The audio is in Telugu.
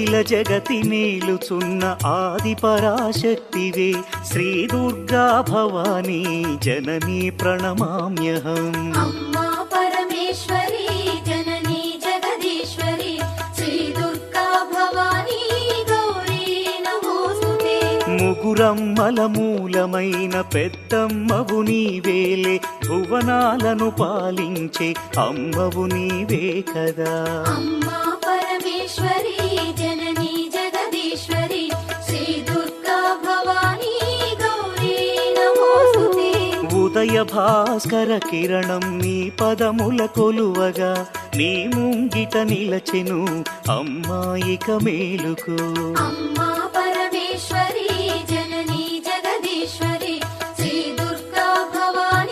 అఖిల జగతి మేలుచున్న ఆది పరాశక్తివే శ్రీ దుర్గా భవానీ జననీ ప్రణమామ్యహం. అమ్మా పరమేశ్వరి జననీ జగదీశ్వరి శ్రీ దుర్గా భవానీ గౌరీ నమోస్తుతే. ముగురమ్మల మూలమైన పెద్దమ్మవు నీవేలే భువనాలను పాలించే అమ్మవు నీవే కదా. అమ్మా పరమేశ్వరి జననీ జగదీశ్వరి శ్రీ దుర్గా భవానీ గౌరీ నమోస్తుతే. ఉదయ భాస్కర కిరణం నీ పదముల కొలువగా నీ ముంగిట నిలచెను అమ్మాయిక మేలుకు. అమ్మా